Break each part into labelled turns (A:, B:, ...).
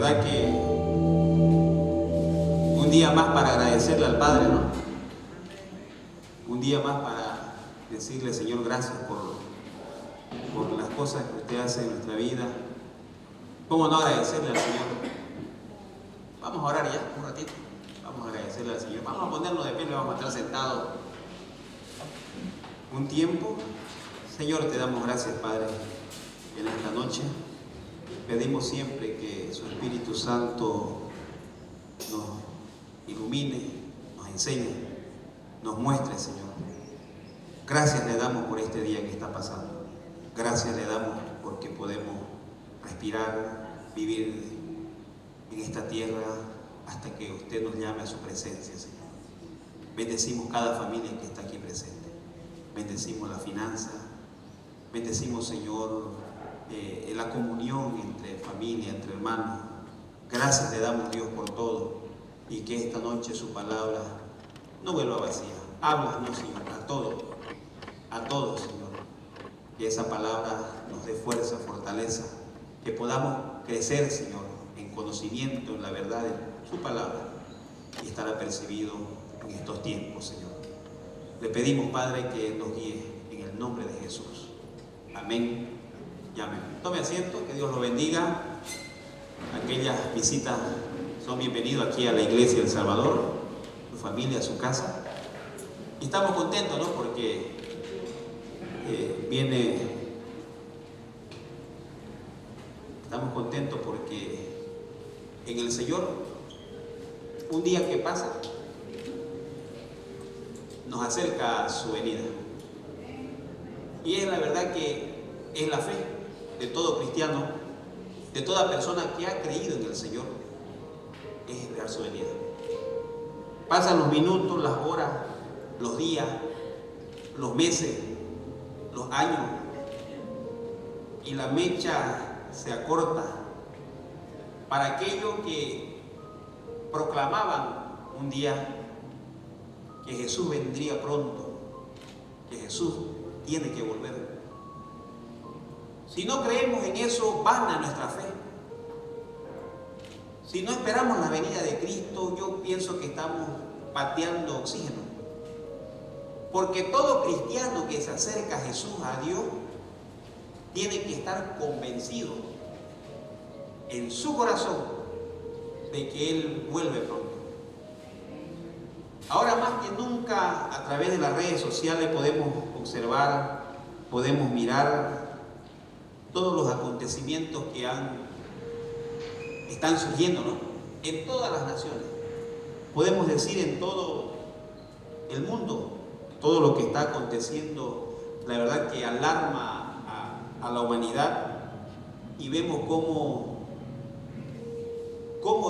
A: verdad que un día más para agradecerle al Padre, ¿no? Un día más para decirle, Señor, gracias por las cosas que usted hace en nuestra vida. ¿Cómo no agradecerle al Señor? Vamos a orar ya un ratito. Vamos a agradecerle al Señor. Vamos a ponernos de pie, vamos a estar sentados un tiempo. Señor, te damos gracias, Padre, en esta noche. Pedimos siempre que su Espíritu Santo nos ilumine, nos enseñe, nos muestre, Señor. Gracias le damos por este día que está pasando. Gracias le damos porque podemos respirar, vivir en esta tierra hasta que usted nos llame a su presencia, Señor. Bendecimos cada familia que está aquí presente. Bendecimos la finanza. Bendecimos, Señor, la comunión entre familia, entre hermanos. Gracias le damos, Dios, por todo. Y que esta noche su palabra no vuelva vacía. Háblanos, Señor, a todos, Señor. Que esa palabra nos dé fuerza, fortaleza. Que podamos crecer, Señor, en conocimiento, en la verdad de su palabra. Y estar apercibido en estos tiempos, Señor. Le pedimos, Padre, que nos guíe en el nombre de Jesús. Amén y amén. Tome asiento, que Dios lo bendiga. Aquellas visitas son bienvenidos aquí a la Iglesia del Salvador, su familia, a su casa. Y estamos contentos, ¿no? Porque estamos contentos porque en el Señor, un día que pasa, nos acerca a su venida. Y es la verdad que es la fe de todo cristiano, de toda persona que ha creído en el Señor, es esperar su venida. Pasan los minutos, las horas, los días, los meses, los años, y la mecha se acorta para aquellos que proclamaban un día que Jesús vendría pronto, que Jesús tiene que volver. Si no creemos en eso, vana nuestra fe. Si no esperamos la venida de Cristo, yo pienso que estamos pateando oxígeno. Porque todo cristiano que se acerca a Jesús, a Dios, tiene que estar convencido en su corazón de que Él vuelve pronto. Ahora más que nunca, a través de las redes sociales podemos observar, podemos mirar todos los acontecimientos que están surgiendo, ¿no? En todas las naciones. Podemos decir en todo el mundo, todo lo que está aconteciendo, la verdad que alarma a la humanidad, y vemos cómo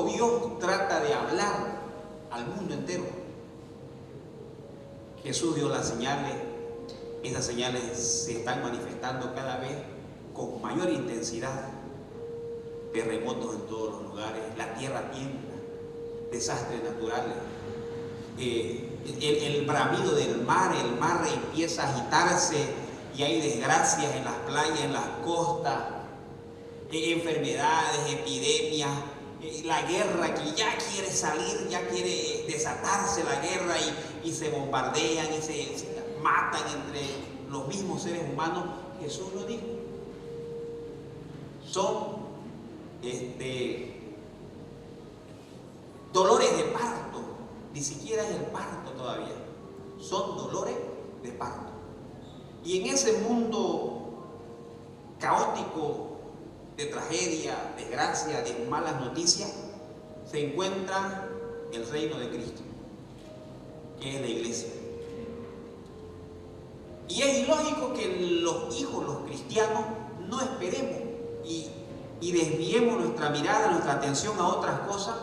A: Dios trata de hablar al mundo entero. Jesús dio las señales, esas señales se están manifestando cada vez con mayor intensidad. Terremotos en todos los lugares, la tierra tiembla, desastres naturales, el bramido del mar, el mar empieza a agitarse y hay desgracias en las playas, en las costas, enfermedades, epidemias, la guerra que ya quiere salir, ya quiere desatarse la guerra, y se bombardean y se matan entre los mismos seres humanos. Jesús lo dijo. Son dolores de parto, ni siquiera es el parto todavía, son dolores de parto. Y en ese mundo caótico de tragedia, desgracia, de malas noticias, se encuentra el reino de Cristo, que es la iglesia. Y es ilógico que los hijos, los cristianos, no esperemos y desviemos nuestra mirada, nuestra atención a otras cosas,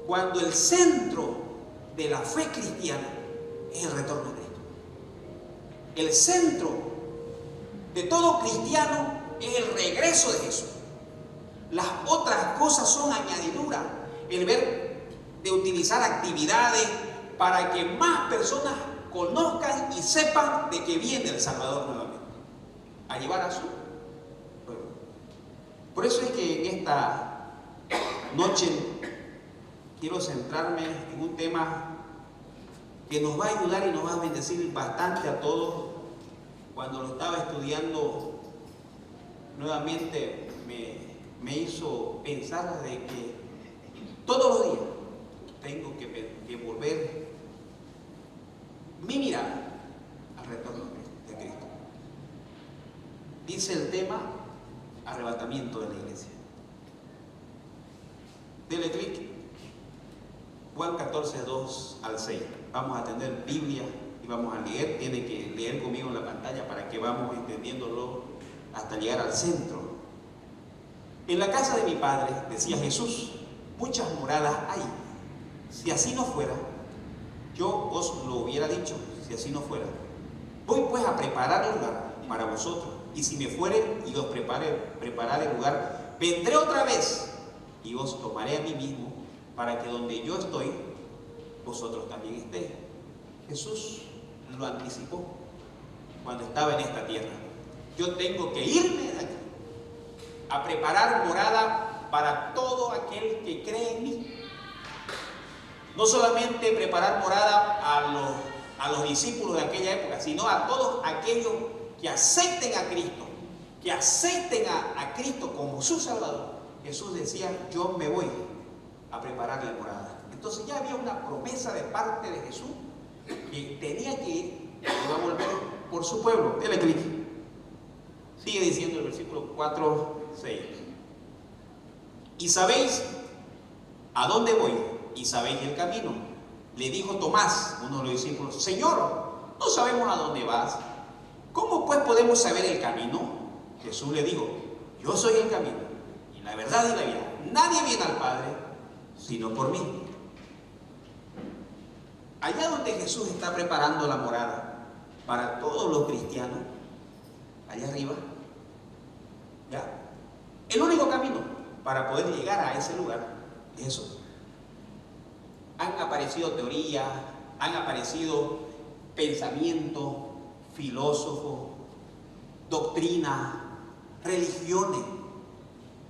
A: cuando el centro de la fe cristiana es el retorno de Cristo. El centro de todo cristiano es el regreso de Jesús. Las otras cosas son añadidura. El ver de utilizar actividades para que más personas conozcan y sepan de que viene el Salvador nuevamente a llevar a su pueblo. Por eso es que en esta noche quiero centrarme en un tema que nos va a ayudar y nos va a bendecir bastante a todos. Cuando lo estaba estudiando nuevamente me hizo pensar de que todos los días tengo que volver mi mirada al retorno de Cristo. Dice el tema: arrebatamiento de la iglesia. Dele clic. Juan 14, 2 al 6. Vamos a tener Biblia y vamos a leer. Tiene que leer conmigo en la pantalla para que vamos entendiéndolo hasta llegar al centro. En la casa de mi Padre, decía Jesús, muchas moradas hay. Si así no fuera, yo os lo hubiera dicho. Si así no fuera, voy pues a preparar el lugar para vosotros. Y si me fuere y os prepararé el lugar, vendré otra vez y os tomaré a mí mismo, para que donde yo estoy, vosotros también estéis. Jesús lo anticipó cuando estaba en esta tierra. Yo tengo que irme de aquí a preparar morada para todo aquel que cree en mí. No solamente preparar morada a los discípulos de aquella época, sino a todos aquellos que acepten a Cristo, que acepten a Cristo como su Salvador. Jesús decía: yo me voy a prepararle morada. Entonces ya había una promesa de parte de Jesús que tenía que ir y va a volver por su pueblo. Dele clic. Sigue diciendo el versículo 4, 6. Y sabéis a dónde voy y sabéis el camino. Le dijo Tomás, uno de los discípulos: Señor, no sabemos a dónde vas. ¿Cómo pues podemos saber el camino? Jesús le dijo: yo soy el camino y la verdad y la vida. Nadie viene al Padre sino por mí. Allá donde Jesús está preparando la morada para todos los cristianos, allá arriba, ya, el único camino para poder llegar a ese lugar es eso. Han aparecido teorías, han aparecido pensamientos, filósofos, doctrinas, religiones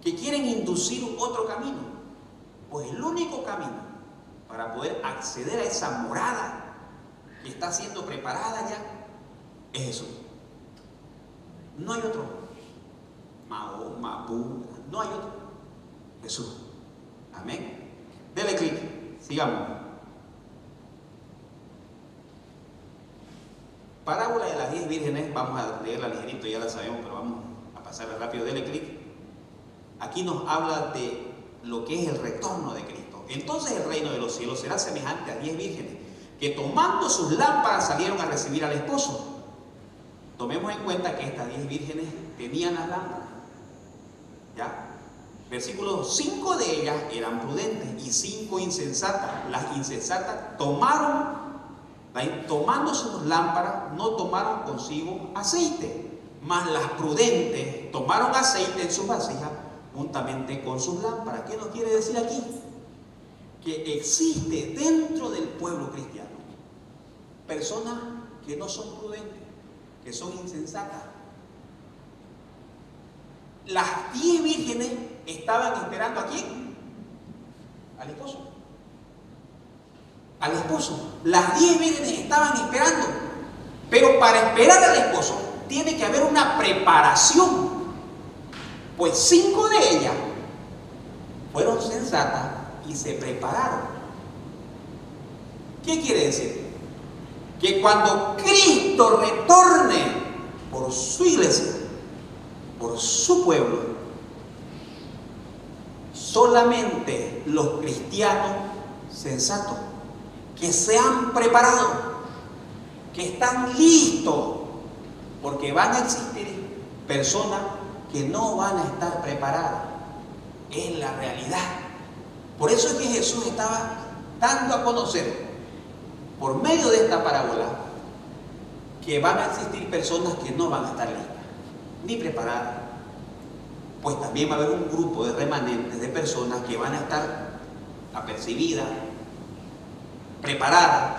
A: que quieren inducir otro camino. Pues el único camino para poder acceder a esa morada que está siendo preparada ya es Jesús. No hay otro. Mahoma, Buda, no hay otro. Jesús. Amén. Dele clic. Sigamos. Parábola de las 10 vírgenes. Vamos a leerla ligerito, ya la sabemos, pero vamos a pasarla rápido. Dele clic. Aquí nos habla de lo que es el retorno de Cristo. Entonces el reino de los cielos será semejante a 10 vírgenes que tomando sus lámparas salieron a recibir al esposo. Tomemos en cuenta que estas 10 vírgenes tenían las lámparas. ¿Ya? Versículo: 5 de ellas eran prudentes y 5 insensatas. Las insensatas tomando sus lámparas, no tomaron consigo aceite, mas las prudentes tomaron aceite en sus vasijas juntamente con sus lámparas. ¿Qué nos quiere decir aquí? Que existe dentro del pueblo cristiano personas que no son prudentes, que son insensatas. Las 10 vírgenes estaban esperando ¿a quién? Al esposo. Al esposo. Las 10 vírgenes estaban esperando. Pero para esperar al esposo tiene que haber una preparación. Pues 5 de ellas fueron sensatas y se prepararon. ¿Qué quiere decir? Que cuando Cristo retorne por su iglesia, por su pueblo, solamente los cristianos sensatos que se han preparado, que están listos, porque van a existir personas que no van a estar preparadas. Es la realidad. Por eso es que Jesús estaba dando a conocer por medio de esta parábola que van a existir personas que no van a estar listas ni preparadas. Pues también va a haber un grupo de remanentes de personas que van a estar apercibidas, preparadas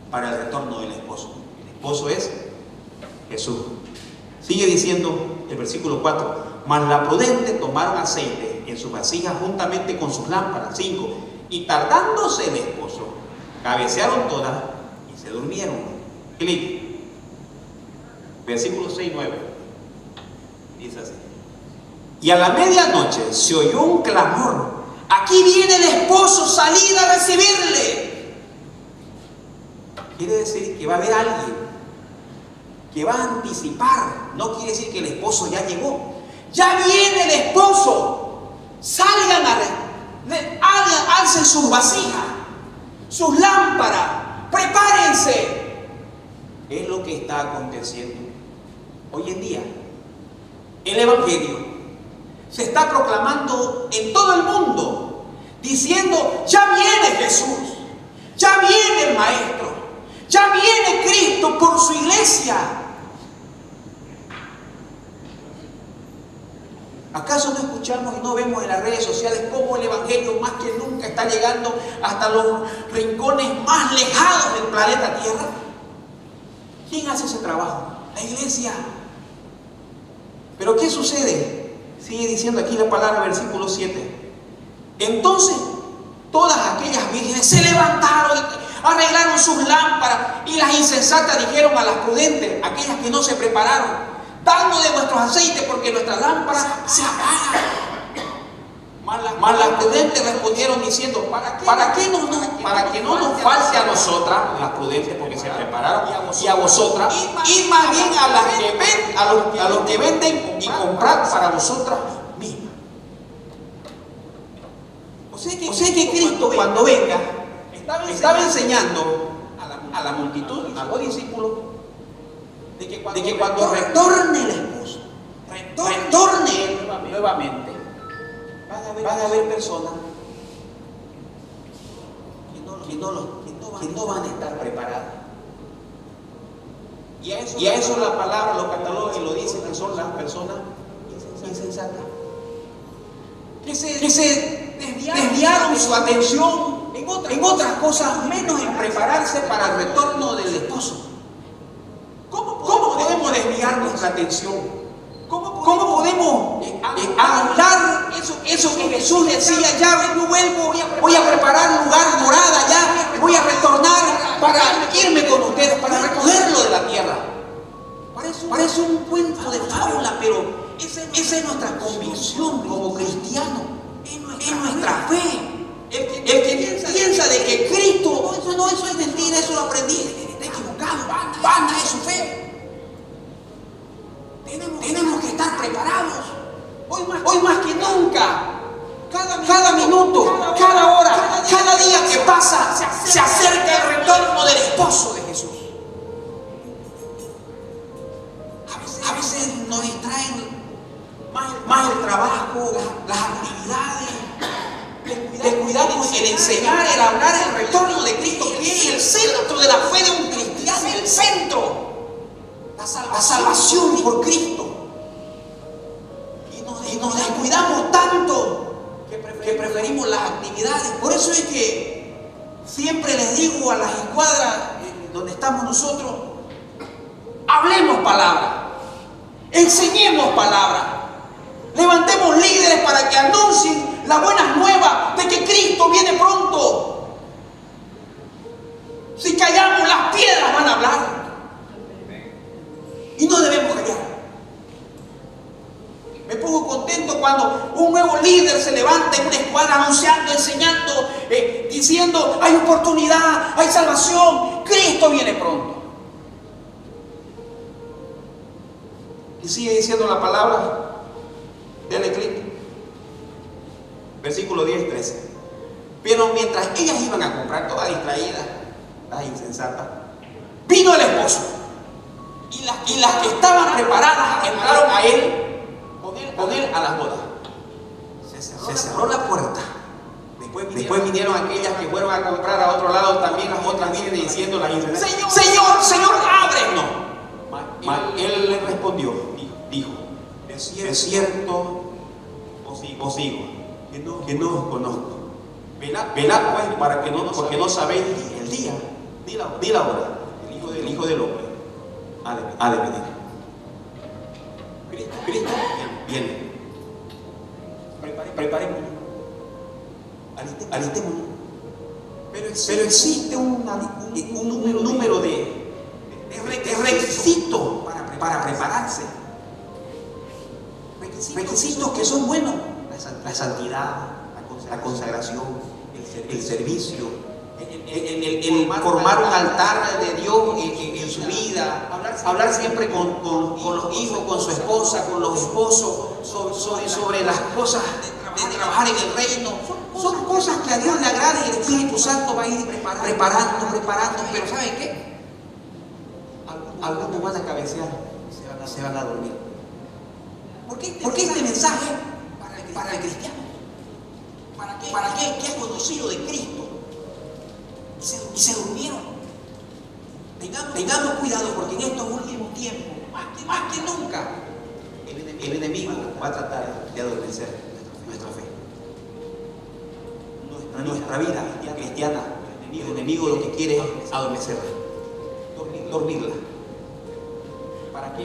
A: para el retorno del esposo. El esposo es Jesús. Sigue diciendo el versículo 4: mas las prudentes tomaron aceite en su vasija juntamente con sus lámparas. 5. Y tardándose el esposo, cabecearon todas y se durmieron. Clic. Versículos 6 y 9. Dice así. Y a la medianoche se oyó un clamor: aquí viene el esposo, salid a recibirle. Quiere decir que va a haber alguien que va a anticipar. No quiere decir que el esposo ya llegó. Ya viene el esposo. Salgan alcen sus vasijas, sus lámparas, prepárense. Es lo que está aconteciendo hoy en día. El Evangelio se está proclamando en todo el mundo, diciendo: ya viene Jesús, ya viene el Maestro, ya viene Cristo por su iglesia. ¿Acaso no escuchamos y no vemos en las redes sociales cómo el Evangelio más que nunca está llegando hasta los rincones más lejanos del planeta Tierra? ¿Quién hace ese trabajo? La iglesia. ¿Pero qué sucede? Sigue diciendo aquí la palabra, versículo 7. Entonces todas aquellas vírgenes se levantaron, arreglaron sus lámparas, y las insensatas dijeron a las prudentes, aquellas que no se prepararon: dadnos de vuestros aceites, porque nuestras lámparas se apagan. Mas las prudentes respondieron diciendo: ¿para qué no nos falte a nosotras, las prudentes porque se prepararon, y a vosotras, y más bien a las que ven, a los que venden, y comprad para vosotras mismas? O sea que Cristo, cuando venga, estaba enseñando a la multitud, a los discípulos, de que cuando retorne el esposo, retorne él nuevamente, van a haber personas que no van a estar preparadas. Y a eso la palabra lo cataloga y lo dice, que son las personas insensatas, que se desviaron su atención en otras cosas, menos en prepararse para el retorno del esposo. ¿Cómo podemos desviar nuestra atención? ¿Cómo podemos anular eso que Jesús decía: ya yo vuelvo, voy a preparar lugar, morada, ya voy a retornar para irme con ustedes, para recogerlo de la tierra? Parece un cuento de fábula, pero esa es nuestra convicción como cristianos, es nuestra fe. El que piensa de que Cristo, eso es mentira, eso lo aprendí, está equivocado, banda de su fe. Tenemos que estar preparados, hoy más que nunca. Cada minuto, cada hora, cada día que pasa, se acerca el retorno del esposo de Jesús. A veces nos distraen más el trabajo, las actividades. Descuidamos el enseñar, el hablar, el retorno de Cristo, que es el centro de la fe de un cristiano, el centro. La salvación por Cristo. Y nos descuidamos tanto que preferimos las actividades. Por eso es que siempre les digo a las escuadras donde estamos nosotros: hablemos palabra, enseñemos palabra, levantemos líderes para que anuncien las buenas nuevas de que Cristo viene pronto. Si callamos, las piedras van a hablar. Y no debemos callar. Me pongo contento cuando un nuevo líder se levanta en una escuadra anunciando, enseñando, diciendo: hay oportunidad, hay salvación, Cristo viene pronto. Y sigue diciendo la palabra del eclipse. Versículo 10, 13. Pero mientras ellas iban a comprar, todas distraídas, las insensatas, vino el esposo. Y las que estaban preparadas entraron a él, con él a las bodas. Se cerró la puerta. Después vinieron aquellas que fueron a comprar a otro lado, también las otras vienen diciendo las insensatas: Señor, ábrenos. Mas él le respondió, dijo: de cierto os digo que no os conozco. Velad pues, porque no sabéis el día ni la hora el Hijo del Hombre ha de venir. Cristo viene. preparémonos, alistémonos. Pero existe un número de requisitos para prepararse. Requisitos que son buenos: la santidad, la consagración, el servicio, el formar un altar de Dios en su vida, hablar siempre con los hijos, con su esposa, con los esposos, sobre las cosas de trabajar en el reino. Son cosas que a Dios le agradan y el Espíritu Santo va a ir preparando. Pero ¿saben qué? Algunos van a cabecear, se van a dormir. Porque este mensaje para el cristiano, para aquel que ha conocido de Cristo y se durmieron. Tengamos cuidado, porque en estos últimos tiempos, más que nunca, el enemigo va a tratar de adormecer nuestra fe. Nuestra vida cristiana, el enemigo lo que quiere es adormecerla, dormirla.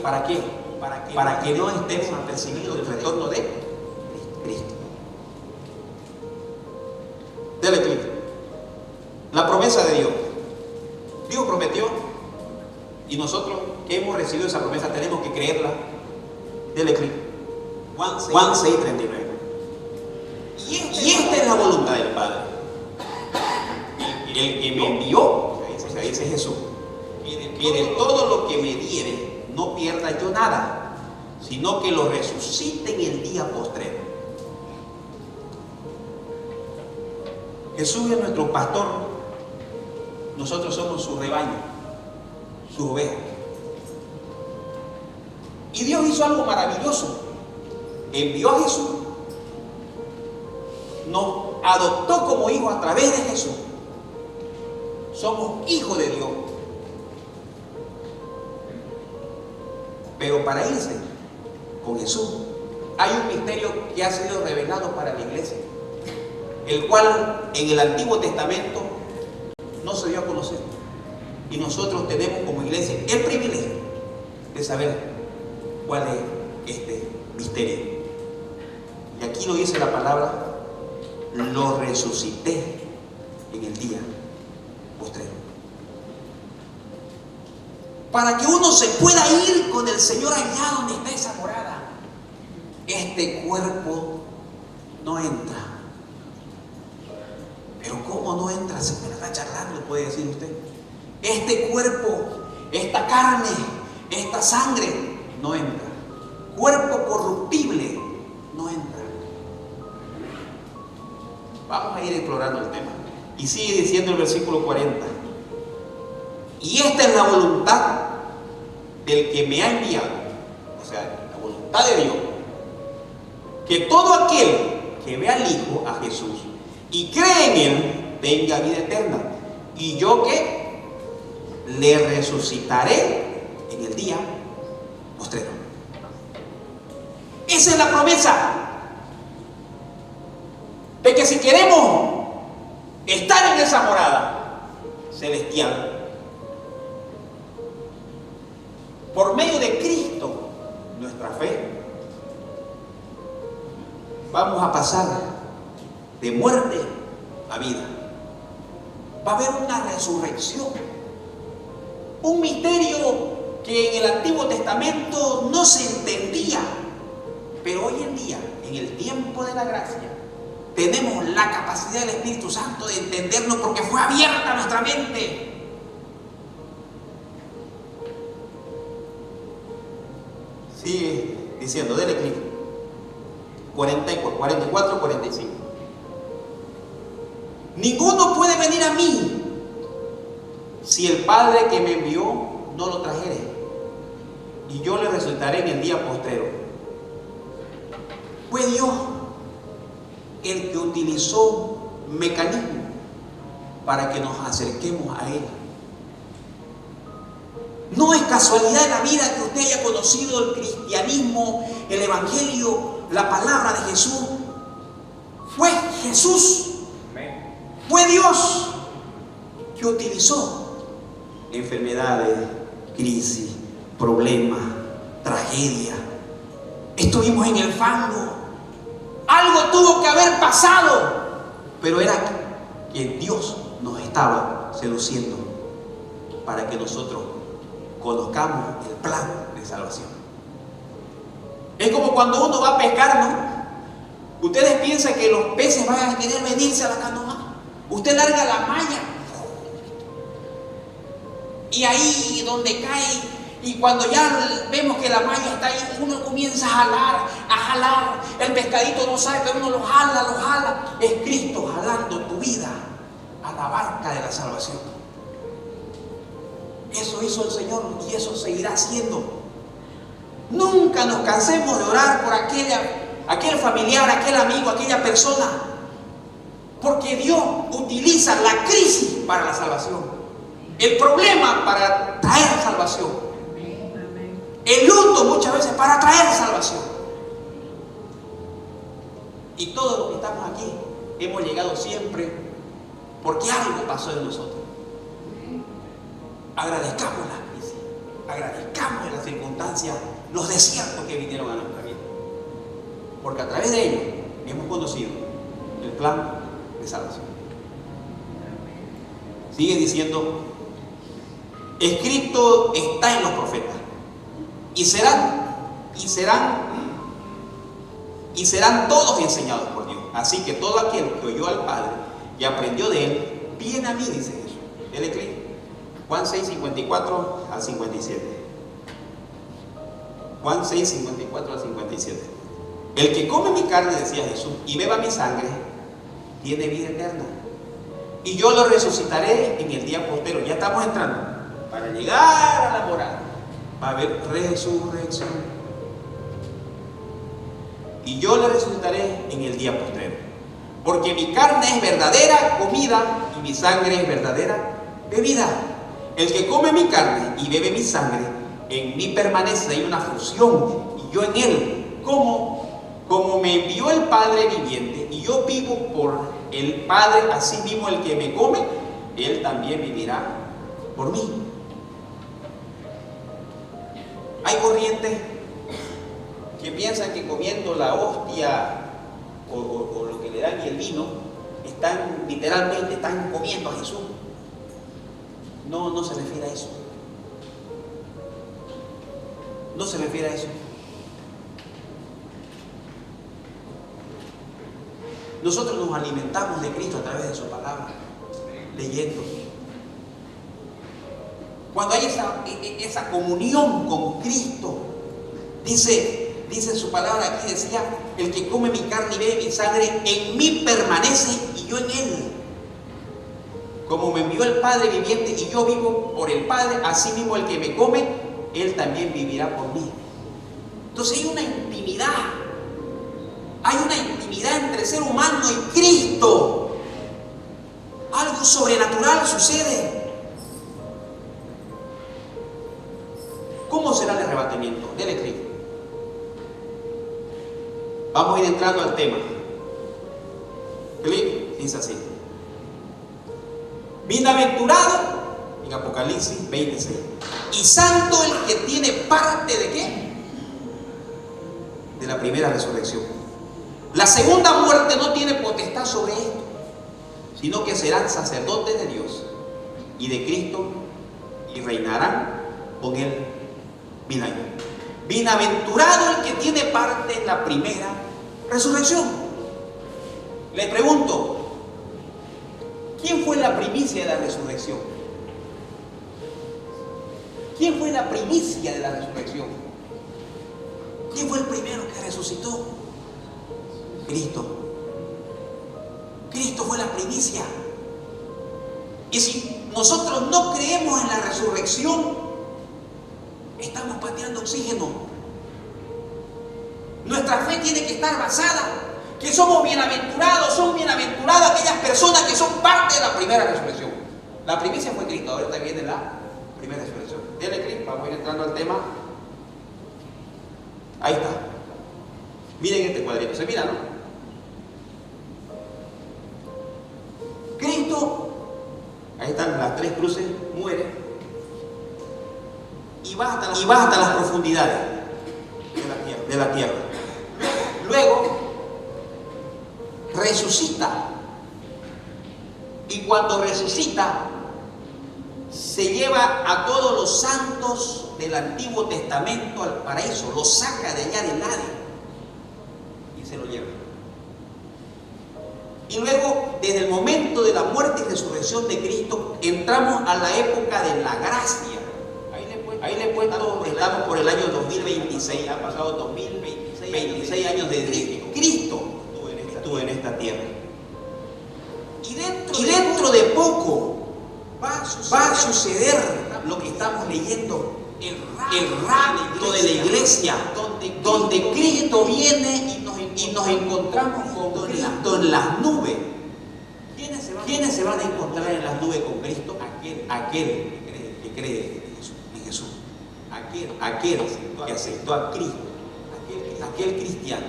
A: ¿Para qué? Para que no estemos apercibidos del retorno de Cristo. Dele clic. La promesa de Dios. Dios prometió, y nosotros que hemos recibido esa promesa tenemos que creerla. Dele clic. Juan 6:39. Y esta es la voluntad del Padre, el que me envió, o sea, dice Jesús, que de todo lo que me diere no pierda yo nada, sino que lo resucite en el día postrero. Jesús es nuestro pastor, nosotros somos su rebaño, su oveja. Y Dios hizo algo maravilloso: envió a Jesús, nos adoptó como hijos a través de Jesús. Somos hijos de Dios. Pero para irse con Jesús hay un misterio que ha sido revelado para la iglesia, el cual en el Antiguo Testamento no se dio a conocer. Y nosotros tenemos como iglesia el privilegio de saber cuál es este misterio. Y aquí lo dice la palabra: lo resucité en el día postrero. Para que uno se pueda ir con el Señor allá donde está esa morada, este cuerpo no entra. Pero ¿cómo no entra? Se me la está charlando, puede decir usted. Este cuerpo, esta carne, esta sangre no entra. Cuerpo corruptible no entra. Vamos a ir explorando el tema. Y sigue diciendo el versículo 40. Y esta es la voluntad del que me ha enviado, o sea, la voluntad de Dios, que todo aquel que ve al Hijo, a Jesús, y cree en Él, tenga vida eterna. Y yo que le resucitaré en el día postrero. Esa es la promesa. De que si queremos estar en esa morada celestial, por medio de Cristo, nuestra fe, vamos a pasar de muerte a vida. Va a haber una resurrección, un misterio que en el Antiguo Testamento no se entendía, pero hoy en día, en el tiempo de la gracia, tenemos la capacidad del Espíritu Santo de entenderlo, porque fue abierta nuestra mente. Sigue diciendo, dele clic. 44, 45. Ninguno puede venir a mí si el Padre que me envió no lo trajere, y yo le resucitaré en el día postrero. Fue Dios el que utilizó mecanismos para que nos acerquemos a Él. No es casualidad en la vida que usted haya conocido el cristianismo, el evangelio, la palabra de Jesús. Fue Jesús, fue Dios que utilizó enfermedades, crisis, problemas, tragedia. Estuvimos en el fango. Algo tuvo que haber pasado, pero era que Dios nos estaba seduciendo para que nosotros conozcamos el plan de salvación. Es como cuando uno va a pescar, ¿no? Ustedes piensan que los peces van a querer venirse a la canoa. Usted larga la malla y ahí donde cae, y cuando ya vemos que la malla está ahí, uno comienza a jalar. El pescadito no sabe, pero uno lo jala. Es Cristo jalando tu vida a la barca de la salvación. Eso hizo el Señor y eso seguirá haciendo. Nunca nos cansemos de orar por aquel familiar, aquel amigo, aquella persona, porque Dios utiliza la crisis para la salvación, el problema para traer salvación, el luto muchas veces para traer salvación. Y todos los que estamos aquí hemos llegado siempre porque algo pasó en nosotros. Agradezcamos la crisis, agradezcamos las circunstancias, los desiertos que vinieron a nuestra vida, porque a través de ellos hemos conocido el plan de salvación. Sigue diciendo: escrito está en los profetas, y serán todos enseñados por Dios. Así que todo aquel que oyó al Padre y aprendió de él, viene a mí, dice Jesús. Dele clic. Juan 6, 54 al 57. Juan 6, 54 al 57. El que come mi carne, decía Jesús, y beba mi sangre, tiene vida eterna. Y yo lo resucitaré en el día postero. Ya estamos entrando. Para llegar a la morada va a haber resurrección. Y yo le resucitaré en el día postrero. Porque mi carne es verdadera comida y mi sangre es verdadera bebida. El que come mi carne y bebe mi sangre, en mí permanece. Hay una fusión y yo en él. Como me envió el Padre viviente y yo vivo por el Padre, así mismo el que me come, él también vivirá por mí. Hay corrientes que piensan que comiendo la hostia o lo que le dan y el vino, literalmente están comiendo a Jesús. No se refiere a eso. No se refiere a eso. Nosotros nos alimentamos de Cristo a través de su palabra, leyendo. Cuando hay esa comunión con Cristo, dice su palabra aquí, decía: el que come mi carne y bebe mi sangre, en mí permanece y yo en él. Como me envió el Padre viviente y yo vivo por el Padre, así mismo el que me come, él también vivirá por mí. Entonces hay una intimidad entre el ser humano y Cristo. Algo sobrenatural sucede. ¿Cómo será el arrebatamiento? Dele clic. Vamos a ir entrando al tema. Clic, dice así: bienaventurado, en Apocalipsis 26, y santo el que tiene parte de ¿qué? De la primera resurrección. La segunda muerte no tiene potestad sobre esto, sino que serán sacerdotes de Dios y de Cristo y reinarán con él 1000 años. Bienaventurado el que tiene parte en la primera resurrección. Le pregunto: ¿quién fue la primicia de la resurrección? ¿Quién fue la primicia de la resurrección? ¿Quién fue el primero que resucitó? Cristo. Cristo fue la primicia. Y si nosotros no creemos en la resurrección, estamos pateando oxígeno. Nuestra fe tiene que estar basada que somos bienaventurados, son bienaventuradas aquellas personas que son parte de la primera resurrección. La primicia fue Cristo, ahorita viene la primera resurrección. Dele clic, vamos a ir entrando al tema. Ahí está. Miren este cuadrito, ¿se mira, no? Cristo, ahí están las 3 cruces, muere y va hasta las profundidades de la tierra. Luego resucita. Y cuando resucita, se lleva a todos los santos del Antiguo Testamento al paraíso, los saca de allá del Hades y se lo lleva. Y luego, desde el momento de la muerte y resurrección de Cristo, entramos a la época de la gracia. Ahí le he puesto, estamos por el año 2026, ha pasado 2026 años desde que Cristo estuvo en esta tierra. Y dentro de poco va a suceder lo que estamos leyendo, el rapto de la iglesia, donde Cristo viene y nos encontramos con Cristo en las nubes. ¿Quiénes se van a encontrar en las nubes con Cristo? Aquel que cree en Jesús, aquel que aceptó a Cristo, aquel cristiano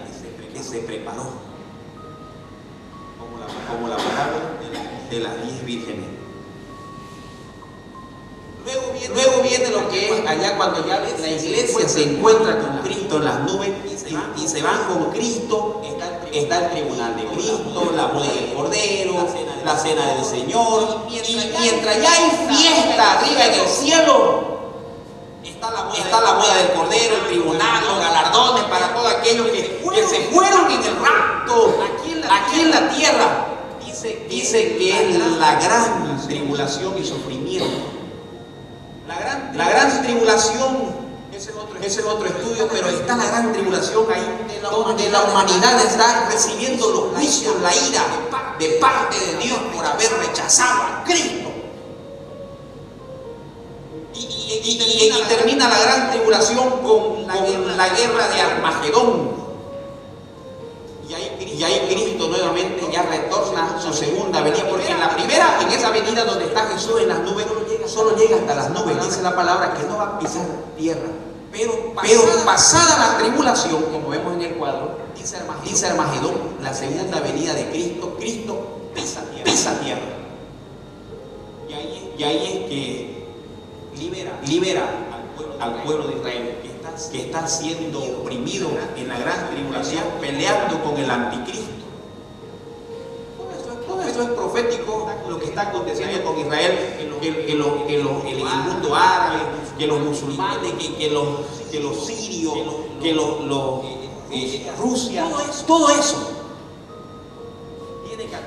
A: que se preparó, como la parábola de las 10 vírgenes. Luego viene lo que es allá cuando ya la iglesia se encuentra con Cristo en las nubes y se van con Cristo. Está el tribunal de Cristo, la boda del Cordero, la cena del Señor. Y mientras ya hay fiesta arriba en el cielo, está la boda del Cordero, el tribunal, los galardones para todos aquellos que se fueron en el rapto aquí en la tierra. Dice que es la gran tribulación y sufrimiento. La gran tribulación, ese es otro estudio, pero está la gran tribulación ahí, donde la humanidad está recibiendo los juicios, la ira de parte de Dios por haber rechazado a Cristo. Y termina la gran tribulación con la guerra de Armagedón. Y ahí Cristo nuevamente ya retorna su segunda venida, porque en la primera, en esa venida donde está Jesús en las nubes, solo llega hasta las nubes, dice la palabra que no va a pisar tierra. Pero pasada la tribulación, como vemos en el cuadro, dice Armagedón, la segunda venida de Cristo, Cristo pisa tierra. Y ahí es que libera al pueblo de Israel, que está siendo oprimido en la gran tribulación, peleando con el anticristo. Todo esto es profético, lo que está aconteciendo con Israel, que el mundo árabe, que los musulmanes, que los sirios, que Rusia, todo eso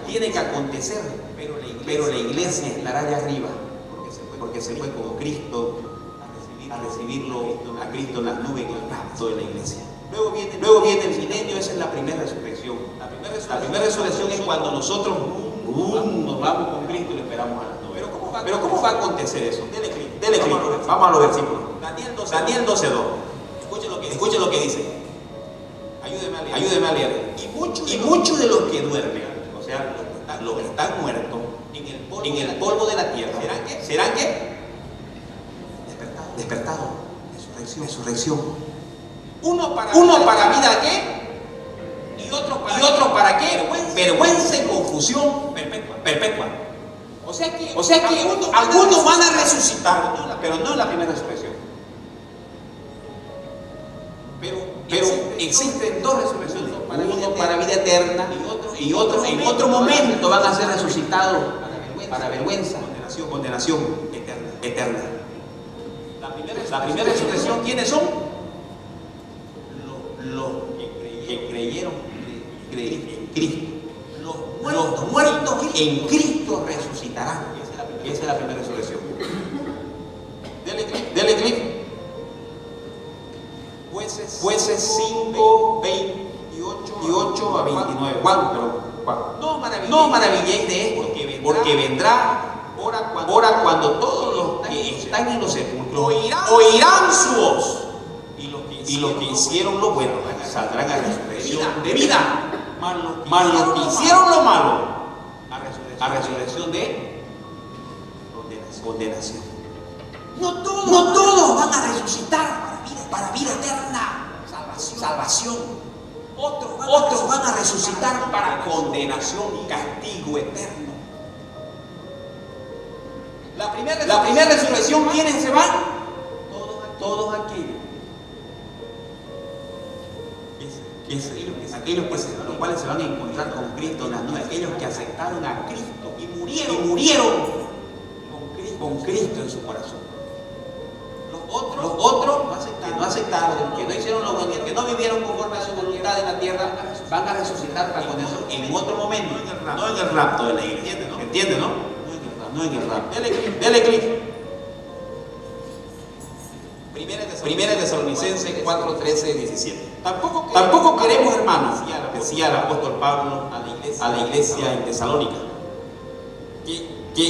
A: tiene que acontecer, pero la iglesia estará allá arriba, porque se fue con Cristo a recibirlo a Cristo en las nubes, en el rapto de la iglesia. Luego viene el milenio, esa es la primera resurrección. La primera resurrección es cuando nosotros nos vamos con Cristo y lo esperamos a las nubes. Pero ¿cómo va a acontecer eso? Dele clic. Vamos a los versículos. Daniel 12:2. Escuchen lo que dice. Ayúdeme a leer. Y muchos de los que duermen, o sea, los que están muertos en el polvo de la tierra, ¿serán qué? Despertado, resurrección. Uno para vida, ¿qué? Y otro para qué? Vergüenza y confusión perpetua. O sea que algunos van a resucitar, pero no en la primera resurrección. Pero existen dos resurrecciones, uno para vida eterna y otro en otro momento van a ser resucitados para vergüenza, condenación eterna. La primera resurrección, ¿quiénes son? Los que creyeron en Cristo. Los muertos en Cristo resucitarán. Esa es la primera resurrección. Dele clic. Jueces 5, 28 a 29. Juan. No maravilléis de esto, porque vendrá hora cuando todos los que están en los sepulcros oirán su voz, y los que hicieron lo bueno saldrán a resurrección de vida, mas los que hicieron lo malo a resurrección de condenación. No todos van a resucitar para vida eterna, salvación. Otros van a resucitar para condenación y castigo eterno. La primera resurrección, ¿quiénes se van? Todos aquellos los cuales se van a encontrar con Cristo en las nubes, aquellos que aceptaron a Cristo y murieron con Cristo en su corazón. Los otros que no aceptaron, que no hicieron lo bueno, que no vivieron conforme a su voluntad en la tierra, van a resucitar para con eso en otro momento, no en el rapto de la iglesia. ¿Entiende, no? No en el rapto. Dele clic. Primera de Tesalonicenses 4, 13, 17. Tampoco queremos, hermanos, decía el apóstol Pablo a la iglesia en Tesalónica, que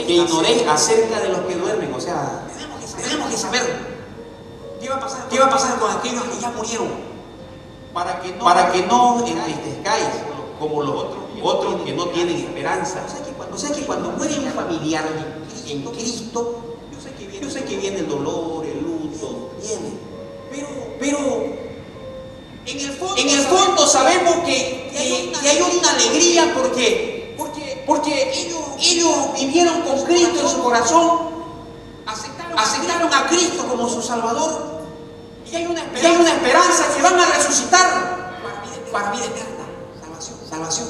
A: ignoréis acerca de los que duermen. O sea, tenemos que saber qué va a pasar con aquellos que ya murieron, para que no entristezcáis como los otros que no tienen esperanza. O sea que cuando muere un familiar en Cristo, yo sé que viene el dolor, el luto, viene, pero en el fondo sabemos que hay una alegría porque ellos vivieron con Cristo en su corazón, aceptaron a Cristo como su Salvador, y hay una esperanza que van a resucitar para vida eterna, salvación.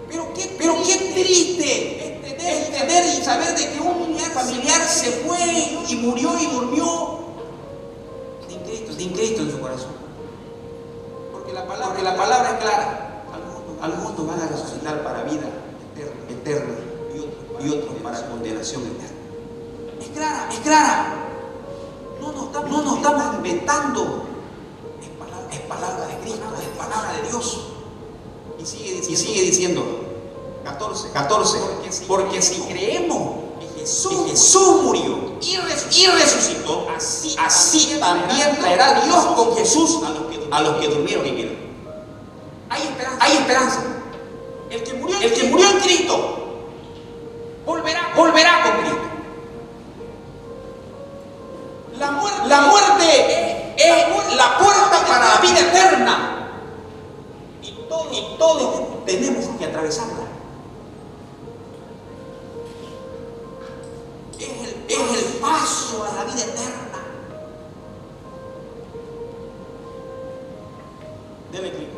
A: Pero qué triste es tener y saber de que un familiar se fue y murió y durmió sin Cristo en su corazón. Porque la palabra es clara. Algunos van a resucitar para vida eterna y otros para condenación eterna. Es clara. No nos estamos inventando. Es palabra de Cristo, es palabra de Dios. Y sigue diciendo 14, porque si creemos que Jesús murió y resucitó, así también traerá Dios con Jesús a los que durmieron en Él. Hay esperanza. El que murió en Cristo volverá con Cristo. La muerte es la puerta para la vida eterna, y todos tenemos que atravesarla. Es el paso a la vida eterna.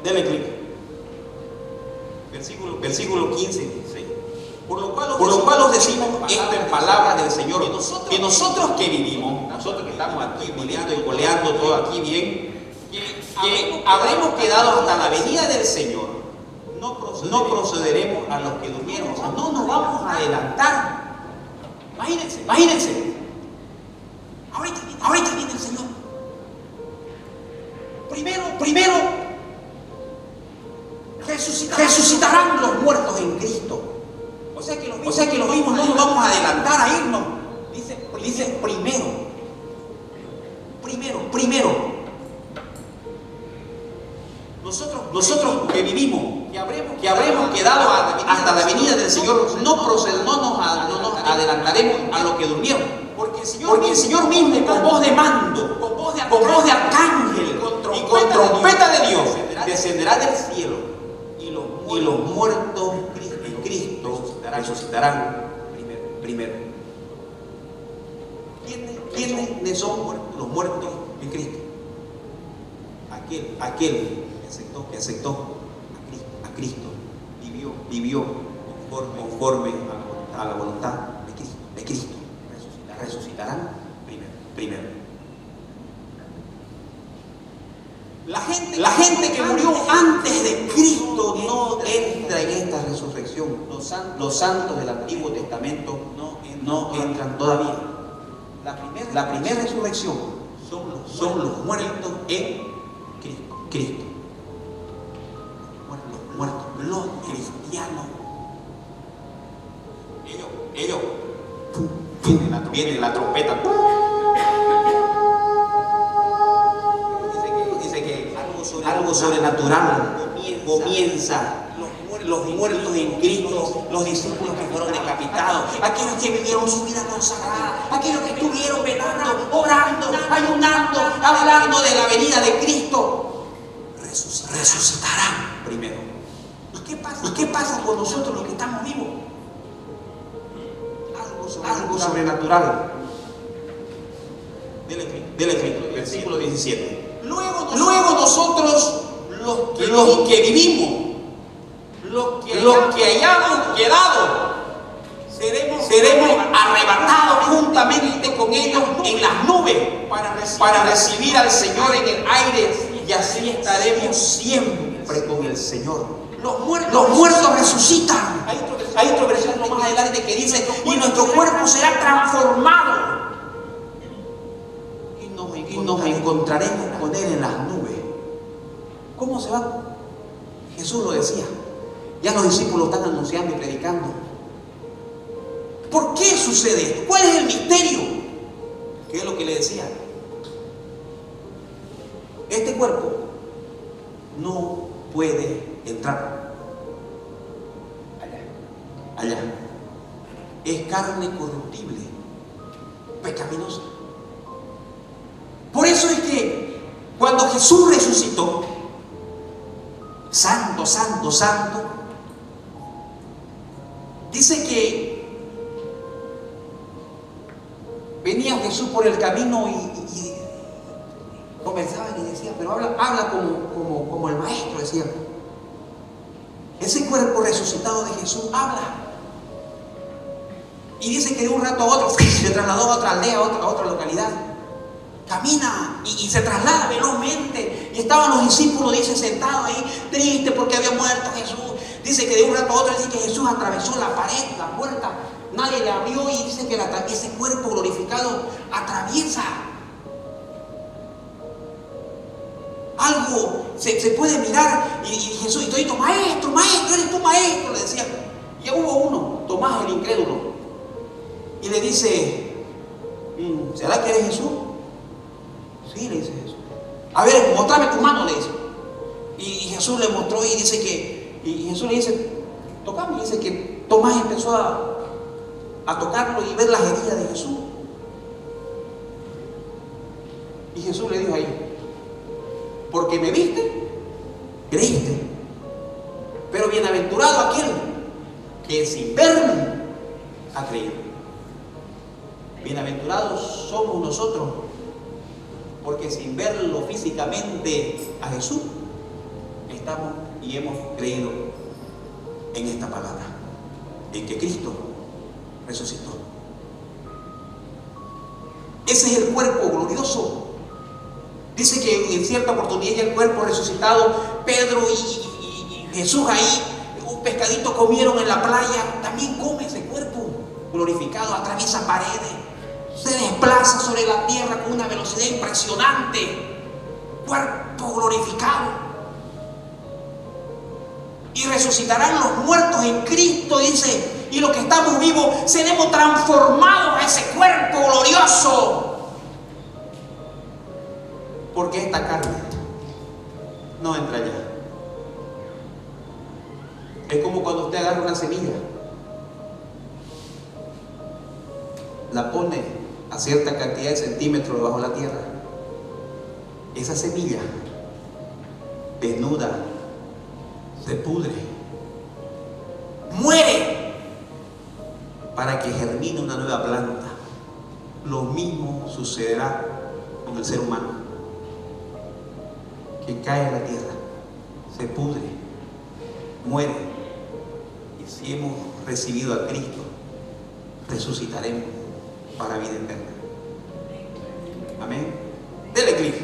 A: Dele clic. Versículo 15 y 16. Por lo cual os decimos esto en palabra del Señor, que nosotros que vivimos, nosotros que estamos aquí viviendo y goleando todo aquí bien, que habremos quedado hasta la venida del Señor, no procederemos a los que durmieron. O sea, no nos vamos a adelantar. Imagínense. Ahorita viene el Señor. Primero resucitarán los muertos en Cristo. O sea que los mismos no nos vamos a adelantar a irnos. Dice primero. Nosotros que vivimos, que habremos quedado hasta la venida del Señor, no nos adelantaremos a los que durmieron. Porque el Señor mismo, con voz de mando, con voz de arcángel y con trompeta de Dios, descenderá del cielo, y los muertos en Cristo resucitarán primero. ¿Quiénes son los muertos en Cristo? Aquel que aceptó a Cristo, vivió conforme a la voluntad de Cristo. Resucitarán primero. La gente que murió antes de Cristo no entra en esta resurrección. Los santos del Antiguo Testamento no entran todavía. La primera resurrección son los muertos en Cristo. Muertos, los cristianos. Ellos viene la trompeta. Dice que algo sobrenatural comienza. Los muertos en Cristo, los discípulos que fueron decapitados, aquellos que vivieron su vida consagrada, aquellos que estuvieron velando, orando, ayunando, hablando de la venida de Cristo, resucitarán primero. ¿Y qué pasa con nosotros los que estamos vivos? Algo sobrenatural. Dele clic, versículo 17. Luego nosotros los que vivimos, los que hayamos quedado, seremos arrebatados juntamente con ellos en las nubes para recibir al Señor en el aire, y así estaremos siempre con el Señor. Los muertos resucitan. Hay otro versículo más adelante que dice: y nuestro cuerpo será transformado y nos encontraremos con Él en las nubes. ¿Cómo se va? Jesús lo decía. Ya los discípulos están anunciando y predicando. ¿Por qué sucede esto? ¿Cuál es el misterio? ¿Qué es lo que le decía? Este cuerpo no puede entrar allá. Es carne corruptible, pecaminosa. Por eso es que cuando Jesús resucitó, santo, santo, santo, dice que venía Jesús por el camino y conversaban y decía, pero habla como el maestro, decía. Ese cuerpo resucitado de Jesús habla. Y dice que de un rato a otro se trasladó a otra aldea, a otra localidad. Camina y se traslada velozmente. Y estaban los discípulos, dice, sentados ahí, tristes porque había muerto Jesús. Dice que de un rato a otro dice que Jesús atravesó la pared, la puerta. Nadie le abrió y dice que ese cuerpo glorificado atraviesa. Algo se puede mirar y Jesús, y todito, maestro, eres tu maestro, le decía. Ya hubo uno, Tomás el incrédulo, y le dice, ¿será que eres Jesús? Sí, le dice Jesús. A ver, mostrame tu mano, le dice. Y Jesús le mostró y dice que, y Jesús le dice, tocame, y dice que Tomás empezó a tocarlo y ver las heridas de Jesús. Y Jesús le dijo ahí, porque me viste, creíste. Pero bienaventurado aquel que sin verme ha creído. Bienaventurados somos nosotros, porque sin verlo físicamente a Jesús, estamos y hemos creído en esta palabra, en que Cristo resucitó. Ese es el cuerpo glorioso. Dice que en cierta oportunidad el cuerpo resucitado, Pedro y Jesús ahí, un pescadito comieron en la playa, también come ese cuerpo glorificado, atraviesa paredes, se desplaza sobre la tierra con una velocidad impresionante, cuerpo glorificado. Y resucitarán los muertos en Cristo, dice, y los que estamos vivos seremos transformados a ese cuerpo glorioso. Porque esta carne no entra allá. Es como cuando usted agarra una semilla, la pone a cierta cantidad de centímetros debajo de la tierra. Esa semilla desnuda, se pudre, muere para que germine una nueva planta. Lo mismo sucederá con el ser humano, que cae en la tierra, se pudre, muere. Y si hemos recibido a Cristo, resucitaremos para vida eterna. Amén. Dele clic.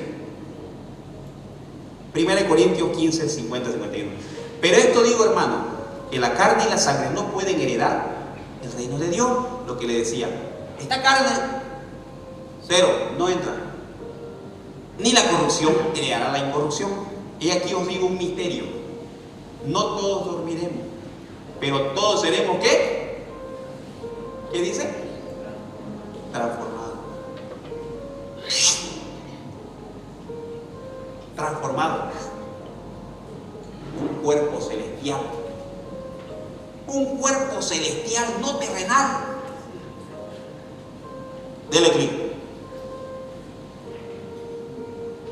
A: 1 Corintios 15, 50, 51. Pero esto digo, hermano, que la carne y la sangre no pueden heredar el reino de Dios. Lo que le decía, esta carne, cero, no entra. Ni la corrupción heredará la incorrupción. Y aquí os digo un misterio: no todos dormiremos, pero todos seremos ¿qué? ¿Qué dice? Transformados. Transformados. Un cuerpo celestial. Un cuerpo celestial, no terrenal. Dele clic.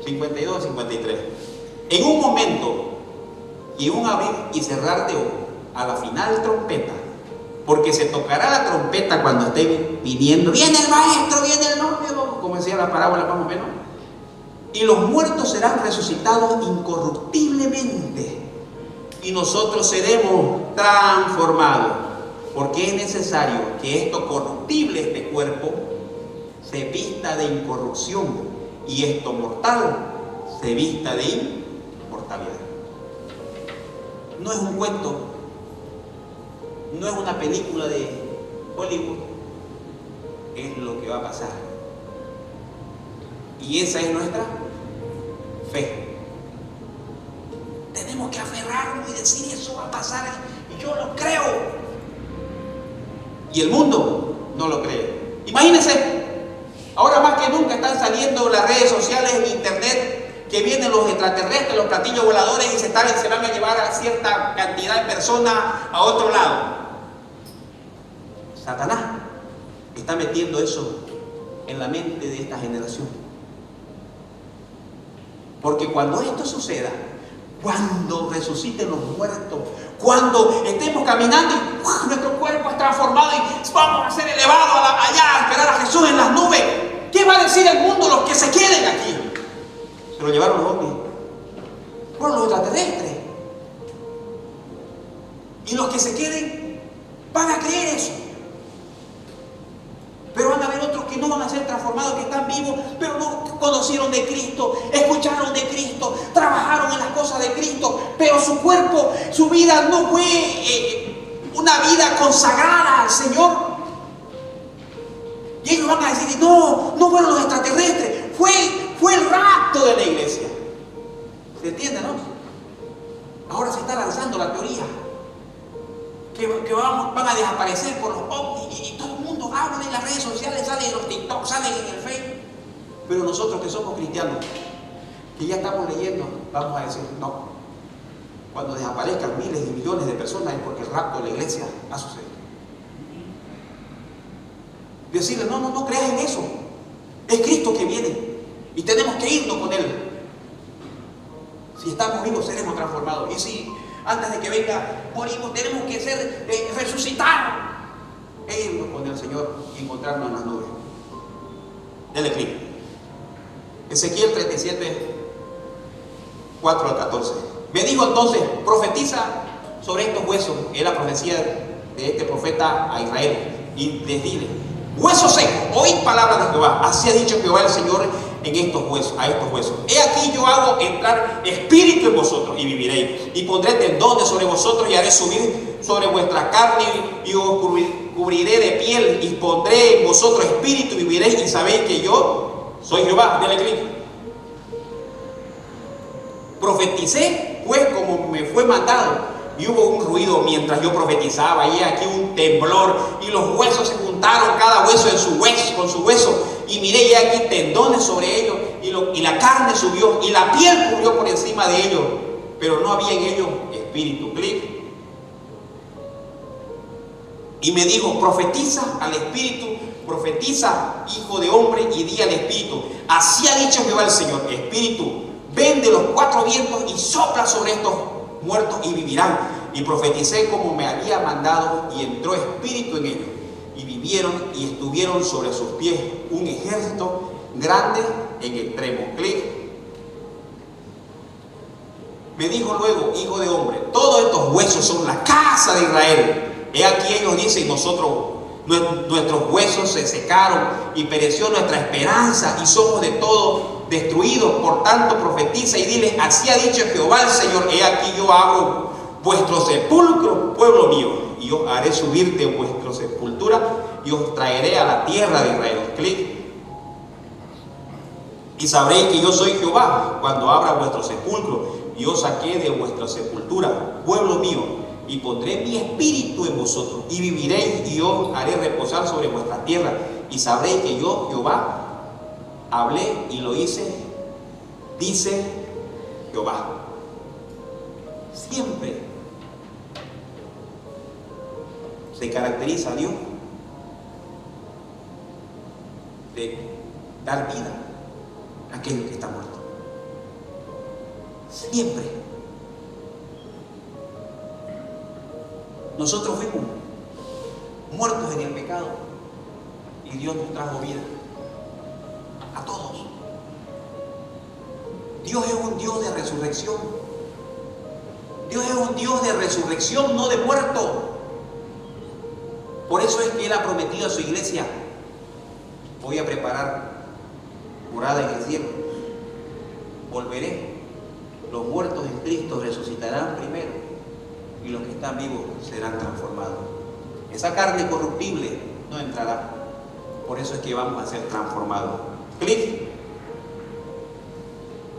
A: 52, 53. En un momento y un abrir y cerrar de ojos, a la final trompeta, porque se tocará la trompeta cuando esté viniendo. Viene el maestro, viene el novio, como decía la parábola más o menos. y los muertos serán resucitados incorruptiblemente, y nosotros seremos transformados, porque es necesario que esto corruptible, este cuerpo, se vista de incorrupción, y esto mortal se vista de inmortalidad. No es un cuento, no es una película de Hollywood, es lo que va a pasar. Y esa es nuestra fe. Tenemos que aferrarnos y decir: eso va a pasar, y yo lo creo. Y el mundo no lo cree. Imagínense, ahora más que nunca están saliendo las redes sociales, en internet, que vienen los extraterrestres, los platillos voladores, y se van a llevar a cierta cantidad de personas a otro lado. Satanás está metiendo eso en la mente de esta generación. Porque cuando esto suceda, cuando resuciten los muertos, cuando estemos caminando y nuestro cuerpo es transformado y vamos a ser elevados allá a esperar a Jesús en las nubes, ¿qué va a decir el mundo? Los que se queden aquí. Se lo llevaron los ovnis, fueron los extraterrestres. Y los que se queden van a creer eso. Pero van a haber otros que no van a ser transformados, que están vivos, pero no conocieron de Cristo, escucharon de Cristo, trabajaron en las cosas de Cristo, pero su cuerpo, su vida no fue una vida consagrada al Señor. Y ellos van a decir: no fueron los extraterrestres, fue el rapto de la iglesia. ¿Se entiende, no? Ahora se está lanzando la teoría que van a desaparecer por los ovnis, y todo el mundo habla en las redes sociales, salen en los TikTok, salen en el Facebook. Pero nosotros que somos cristianos, que ya estamos leyendo, vamos a decir: no, cuando desaparezcan miles y millones de personas es porque el rapto de la iglesia ha sucedido. Decirle: no creas en eso, es Cristo que viene y tenemos que irnos con Él. Si estamos vivos seremos transformados, y si antes de que venga morimos, tenemos que ser resucitados e irnos con el Señor y encontrarnos en las nubes. Dele clic. Ezequiel 37, 4 al 14. Me dijo entonces: profetiza sobre estos huesos. Es la profecía de este profeta a Israel. Y les dile: huesos secos, oíd palabras de Jehová. Así ha dicho Jehová el Señor en estos huesos, a estos huesos. He aquí, yo hago entrar espíritu en vosotros y viviréis, y pondré tendones sobre vosotros y haré subir sobre vuestra carne y os cubriré de piel, y pondré en vosotros espíritu y viviréis, y sabéis que yo soy Jehová. Dale clic. Profeticé pues como me fue mandado, y hubo un ruido mientras yo profetizaba, y aquí un temblor, y los huesos se juntaron, cada hueso en su hueso, con su hueso, y miré, y aquí tendones sobre ellos, y la carne subió, y la piel cubrió por encima de ellos, pero no había en ellos espíritu. Clic. Y me dijo: profetiza al espíritu, profetiza, hijo de hombre, y di al espíritu: así ha dicho Jehová el Señor, espíritu, ven de los cuatro vientos y sopla sobre estos muertos y vivirán. Y profeticé como me había mandado, y entró espíritu en ellos, y vivieron, y estuvieron sobre sus pies un ejército grande en extremo. Clic. Me dijo luego: hijo de hombre, todos estos huesos son la casa de Israel. He aquí, ellos dicen: nuestros huesos se secaron y pereció nuestra esperanza, y somos de todo destruidos. Por tanto, profetiza y dile: así ha dicho Jehová el Señor: he aquí, yo abro vuestro sepulcro, pueblo mío, y yo haré subir de vuestra sepultura, y os traeré a la tierra de Israel. Clic. Y sabréis que yo soy Jehová cuando abra vuestro sepulcro, y os saqué de vuestra sepultura, pueblo mío, y pondré mi espíritu en vosotros, y viviréis, y os haré reposar sobre vuestra tierra, y sabréis que yo, Jehová, hablé y lo hice, dice Jehová. Siempre se caracteriza a Dios de dar vida a aquel que está muerto. Siempre. Nosotros fuimos muertos en el pecado y Dios nos trajo vida a todos. Dios es un Dios de resurrección. Dios es un Dios de resurrección, no de muerto. Por eso es que Él ha prometido a su iglesia: voy a preparar morada en el cielo, volveré, los muertos en Cristo resucitarán primero y los que están vivos serán transformados. Esa carne corruptible no entrará. Por eso es que vamos a ser transformados. Clic.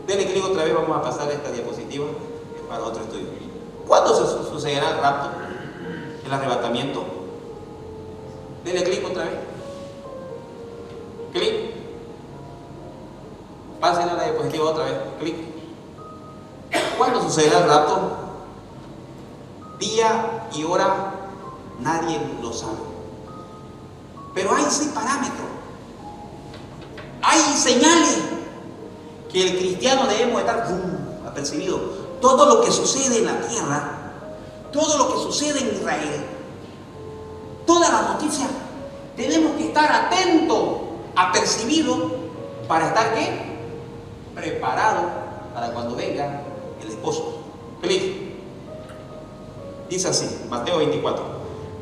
A: Dele clic otra vez, vamos a pasar esta diapositiva para otro estudio. ¿Cuándo sucederá el rapto? El arrebatamiento. Dele clic otra vez. Clic. Pasen a la diapositiva otra vez. Clic. ¿Cuándo sucederá el rapto? Día y hora nadie lo sabe. Pero hay sí parámetros. Hay señales que el cristiano debemos estar apercibido. Todo lo que sucede en la tierra, todo lo que sucede en Israel, todas las noticias, tenemos que estar atentos, apercibidos, para estar ¿qué? Preparados para cuando venga el esposo. Feliz. Dice así, Mateo 24.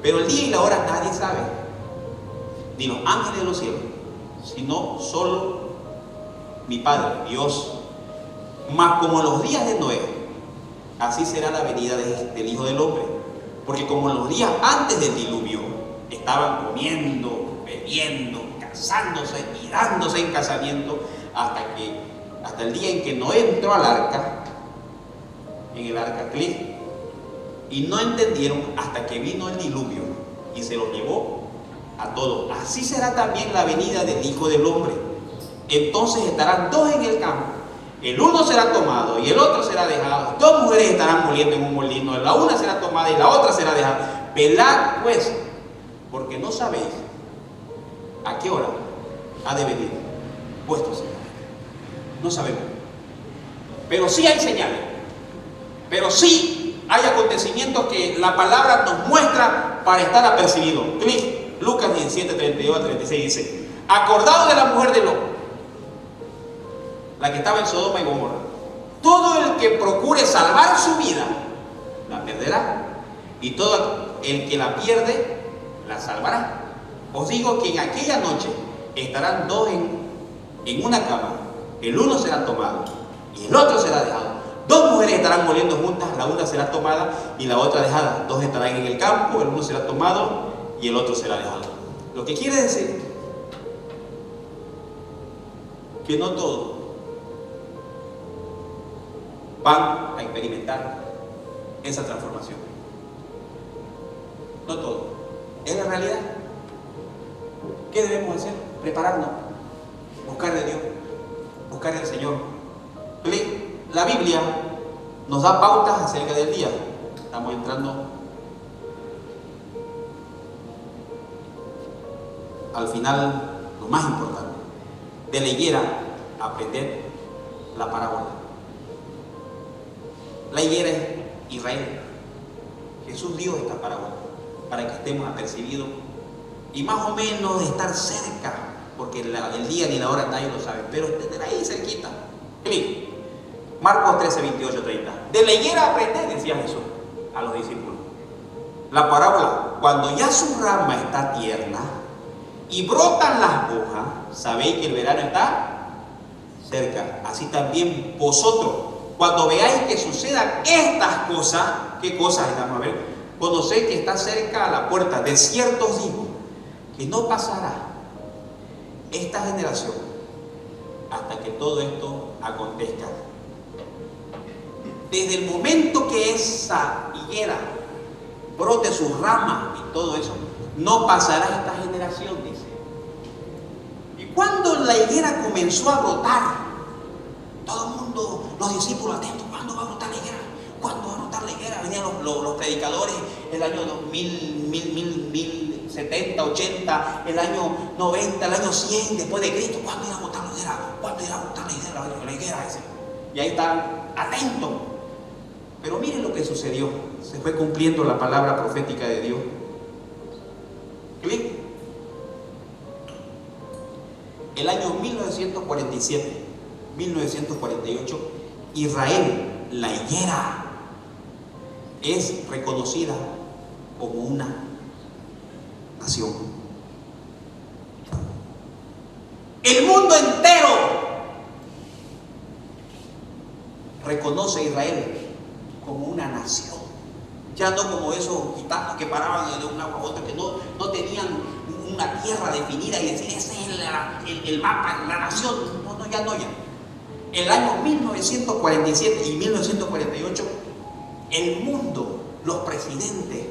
A: Pero el día y la hora nadie sabe, ni los ángeles de los cielos, sino solo mi Padre, Dios. Mas como en los días de Noé, así será la venida del Hijo del Hombre. Porque como en los días antes del diluvio, estaban comiendo, bebiendo, casándose y dándose en casamiento, hasta el día en que Noé entró al arca, en el arca Clic, y no entendieron hasta que vino el diluvio y se los llevó a todos. Así será también la venida del Hijo del Hombre. Entonces estarán dos en el campo, el uno será tomado y el otro será dejado. Dos mujeres estarán moliendo en un molino, la una será tomada y la otra será dejada. Velad pues, porque no sabéis a qué hora ha de venir vuestro Señor. No sabemos. Pero sí hay señales. Pero sí hay acontecimientos que la palabra nos muestra para estar apercibidos. Clic. Lucas 17, 32 a 36 dice: acordado de la mujer de Lot, la que estaba en Sodoma y Gomorra, todo el que procure salvar su vida la perderá, y todo el que la pierde la salvará. Os digo que en aquella noche estarán dos en una cama, el uno será tomado y el otro será dejado. Dos mujeres estarán moliendo juntas, la una será tomada y la otra dejada. Dos estarán en el campo, el uno será tomado y el otro será dejado. Lo que quiere decir que no todos van a experimentar esa transformación. No todos. Es la realidad. ¿Qué debemos hacer? Prepararnos, buscar de Dios, buscar del Señor. La Biblia nos da pautas acerca del día. Estamos entrando al final, lo más importante. De la higuera, aprender la parábola. La higuera es Israel. Jesús dio esta parábola para que estemos apercibidos y más o menos estar cerca, porque el día ni la hora nadie lo sabe, pero estar ahí cerquita. Marcos 13, 28, 30. De la higuera aprender, decía Jesús a los discípulos. La parábola: cuando ya su rama está tierna y brotan las hojas, sabéis que el verano está cerca. Así también vosotros, cuando veáis que sucedan estas cosas, ¿qué cosas estamos a ver? Conocéis que está cerca a la puerta. De cierto os digo que no pasará esta generación hasta que todo esto acontezca. Desde el momento que esa higuera brote sus ramas y todo eso, no pasará esta generación, dice. Y cuando la higuera comenzó a brotar, todo el mundo, los discípulos atentos: ¿cuándo va a brotar la higuera? ¿Cuándo va a brotar la higuera? Venían los predicadores el año 2000, 1070, 80, el año 90, el año 100 después de Cristo. ¿Cuándo irá a brotar la higuera? ¿Cuándo irá a brotar la higuera? Y ahí están atentos. Pero miren lo que sucedió. Se fue cumpliendo la palabra profética de Dios. ¿Clic? El año 1947, 1948, Israel, la higuera, es reconocida como una nación. El mundo entero reconoce a Israel como una nación. Ya no como esos gitanos que paraban de una a otra, que no tenían una tierra definida y decir, ese es el mapa, la nación. No, ya. El año 1947 y 1948, el mundo, los presidentes,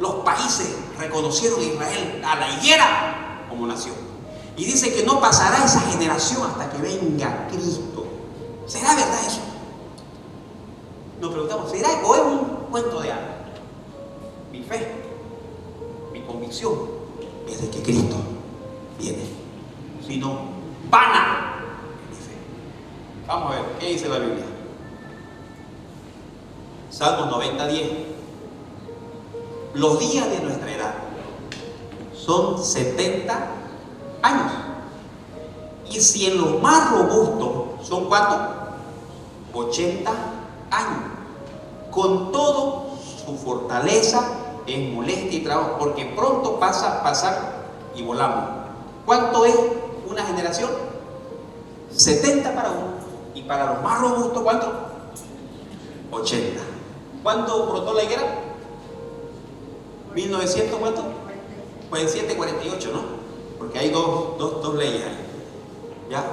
A: los países reconocieron a Israel, a la higuera, como nación. Y dice que no pasará esa generación hasta que venga Cristo. ¿Será verdad eso? Nos preguntamos, ¿será o es un cuento de hadas? Mi fe, mi convicción es de que Cristo viene. Si no, vana mi fe. Vamos a ver, ¿qué dice la Biblia? Salmos 90:10. Los días de nuestra edad son 70 años. Y si en los más robustos son ¿cuántos? 80 años. Con todo, su fortaleza es molestia y trabajo, porque pronto pasar y volamos. ¿Cuánto es una generación? 70 para uno. Y para los más robustos, ¿cuánto? 80. ¿Cuánto brotó la higuera? 1900, ¿cuánto? 47, 48, ¿no? Porque hay dos leyes ahí. ¿Ya?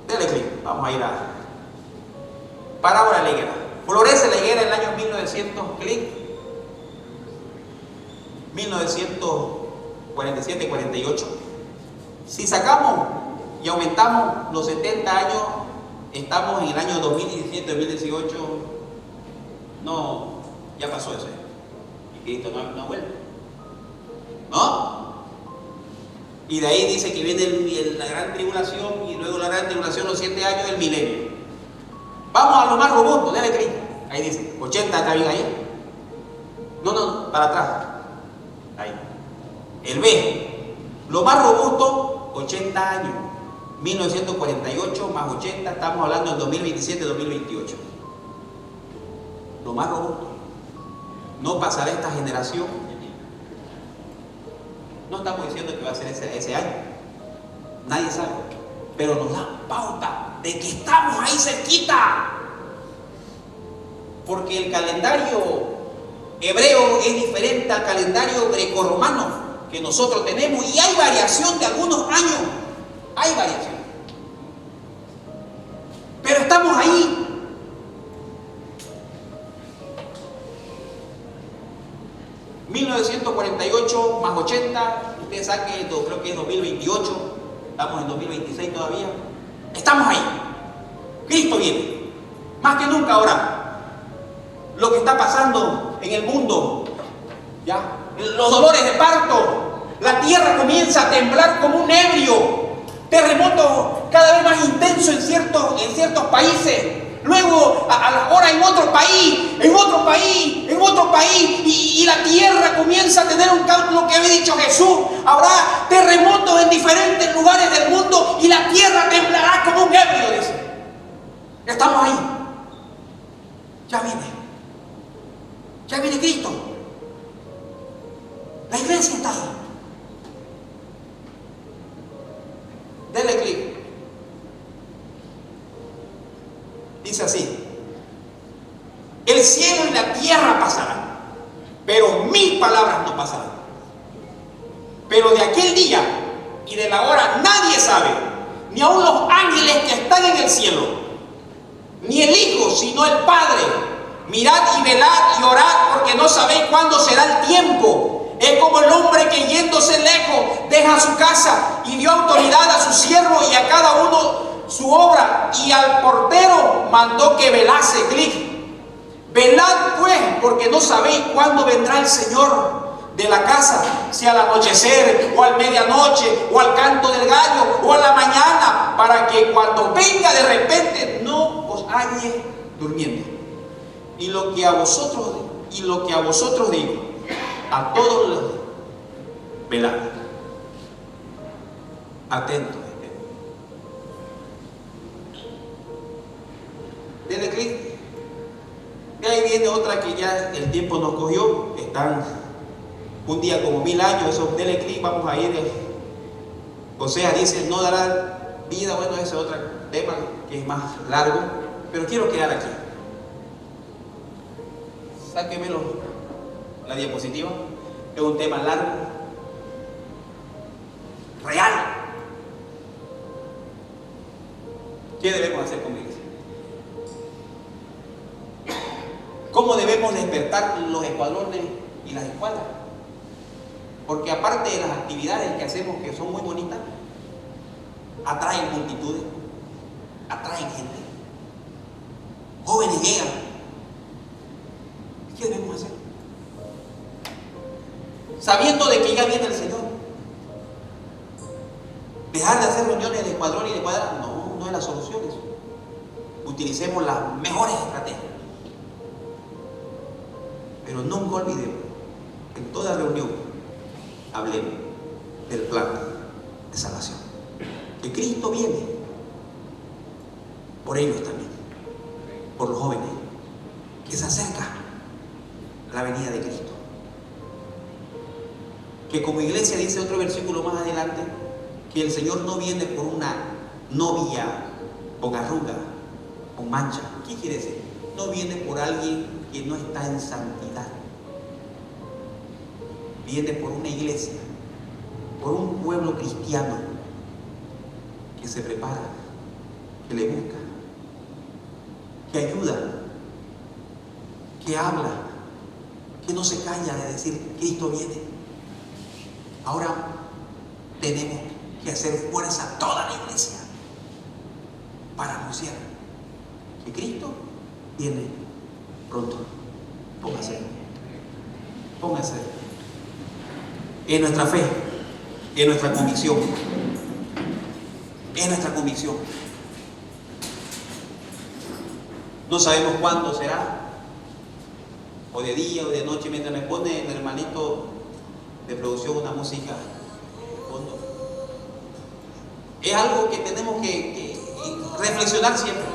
A: Dale clic. Vamos a ir a parábola de la higuera. Florece la higuera en el año 1900, clic. 1947, 48. Si sacamos y aumentamos los 70 años, estamos en el año 2017, 2018. No, ya pasó eso. Y Cristo no vuelve. ¿No? Y de ahí dice que viene la gran tribulación, y luego la gran tribulación, los 7 años del milenio. Vamos a lo más robusto, dale clic. Ahí dice, 80, ¿está bien ahí? No, para atrás. Ahí. El B, lo más robusto, 80 años. 1948 más 80, estamos hablando en 2027, 2028. Lo más robusto. No pasará esta generación. No estamos diciendo que va a ser ese año. Nadie sabe. Pero nos da pauta de que estamos ahí cerquita. Porque el calendario hebreo es diferente al calendario grecorromano que nosotros tenemos. Y hay variación de algunos años. Hay variación. Pero estamos ahí. ...1948 más 80... ustedes saben que creo que es 2028... estamos en 2026 todavía... estamos ahí. Cristo viene. Más que nunca ahora. Lo que está pasando en el mundo, ¿ya? Los dolores de parto, la tierra comienza a temblar como un ebrio, terremoto cada vez más intenso en ciertos países, luego a la hora en otro país, y la tierra comienza a tener un caos, lo que había dicho Jesús. Habrá terremotos en diferentes lugares del mundo y la tierra temblará como un ebrio, dice. Estamos ahí. Ya viene Cristo. La iglesia está ahí. Denle clic. Dice así: el cielo y la tierra pasarán, pero mis palabras no pasarán. Pero de aquel día y de la hora nadie sabe, ni aun los ángeles que están en el cielo, ni el Hijo, sino el Padre. Mirad y velad y orad, porque no sabéis cuándo será el tiempo. Es como el hombre que yéndose lejos deja su casa y dio autoridad a su siervo y a cada uno su obra, y al portero mandó que velase. Clic. Velad pues, porque no sabéis cuándo vendrá el Señor de la casa, si al anochecer, o al medianoche, o al canto del gallo, o a la mañana, para que cuando venga de repente no os halle durmiendo. Y lo que a vosotros digo, a todos los velad, atentos. Dele clic. Y ahí viene otra que ya el tiempo nos cogió. Están un día como 1000 años. Eso, dele clic, vamos a ir. Osea dice, no dará vida. Bueno, ese es otro tema que es más largo. Pero quiero quedar aquí. Sáquemelo la diapositiva. Es un tema largo, real. ¿Qué debemos hacer con iglesia? ¿Cómo debemos despertar los escuadrones y las escuadras? Porque aparte de las actividades que hacemos, que son muy bonitas, atraen multitudes, atraen gente. Jóvenes llegan. ¿Qué debemos hacer? Sabiendo de que ya viene el Señor. Dejar de hacer reuniones de escuadrón y de cuadra, no es la solución eso. Utilicemos las mejores estrategias. Pero nunca olvidemos que en toda reunión hablemos del plan de salvación. Que Cristo viene por ellos también, por los jóvenes, que se acerca la venida de Cristo. Que como iglesia, dice otro versículo más adelante, que el Señor no viene por una novia con arruga, con mancha. ¿Qué quiere decir? No viene por alguien que no está en santidad. Viene por una iglesia, por un pueblo cristiano que se prepara, que le busca, que ayuda, que habla, que no se calla de decir Cristo viene. Ahora tenemos que hacer fuerza toda la iglesia para anunciar que Cristo viene pronto. Póngase. En nuestra fe, en nuestra convicción, No sabemos cuándo será, o de día o de noche, mientras me pone el hermanito de producción una música de fondo. Es algo que tenemos que reflexionar siempre.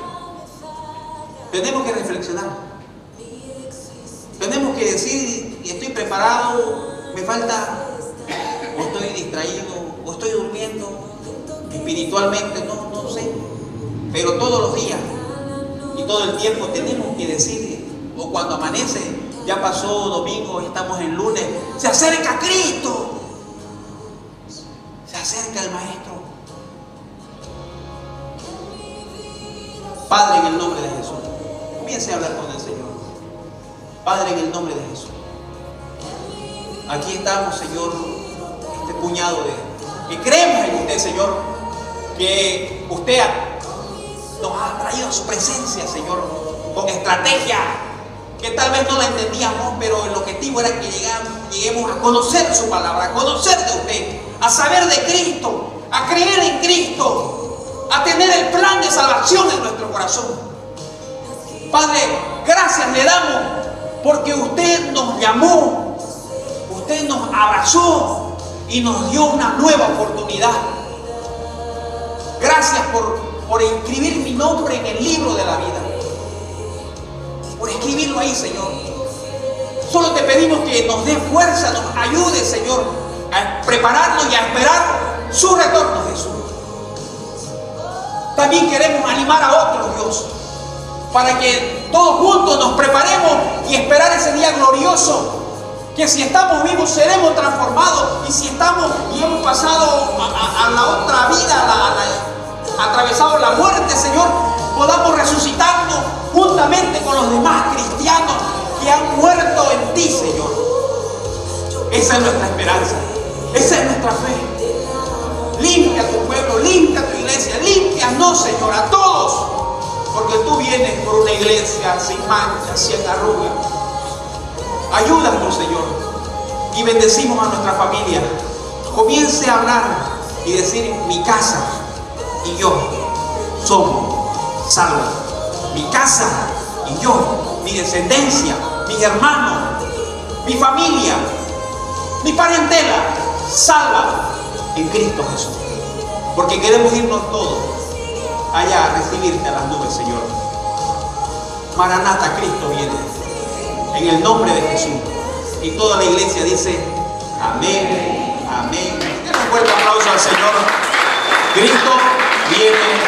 A: Tenemos que reflexionar. Tenemos que decir, estoy preparado, me falta, o estoy distraído, o estoy durmiendo, espiritualmente, no sé. Pero todos los días y todo el tiempo tenemos que decir, o cuando amanece, ya pasó domingo, estamos en lunes, se acerca Cristo, se acerca el Maestro. Padre, en el nombre de Jesús, comience a hablar con el Señor. Padre, en el nombre de Jesús, aquí estamos, Señor, este puñado que creemos en usted, Señor, que usted nos ha traído a su presencia, Señor, con estrategia que tal vez no la entendíamos, pero el objetivo era que lleguemos a conocer su palabra, a conocer de usted, a saber de Cristo, a creer en Cristo, a tener el plan de salvación en nuestro corazón. Padre, gracias le damos porque usted nos llamó, usted nos abrazó y nos dio una nueva oportunidad. Gracias por inscribir mi nombre en el libro de la vida, por escribirlo ahí, Señor. Solo te pedimos que nos dé fuerza, nos ayude, Señor, a prepararnos y a esperar su retorno, Jesús. También queremos animar a otros, Dios, para que todos juntos nos preparemos y esperar ese día glorioso, que si estamos vivos seremos transformados, y si estamos y hemos pasado a la otra vida, atravesado la muerte, Señor, podamos resucitarnos juntamente con los demás cristianos que han muerto en ti, Señor. Esa es nuestra esperanza, esa es nuestra fe. Limpia tu pueblo, limpia tu iglesia, límpianos, Señor, a todos, porque tú vienes por una iglesia sin mancha, sin arruga. Ayúdanos, Señor, y bendecimos a nuestra familia. Comience a hablar y decir: mi casa y yo somos salvos. Mi casa y yo, mi descendencia, mis hermanos, mi familia, mi parentela, salva en Cristo Jesús. Porque queremos irnos todos allá a recibirte a las nubes, Señor. Maranata, Cristo viene. En el nombre de Jesús. Y toda la iglesia dice, amén, amén. Den un fuerte aplauso al Señor. Cristo viene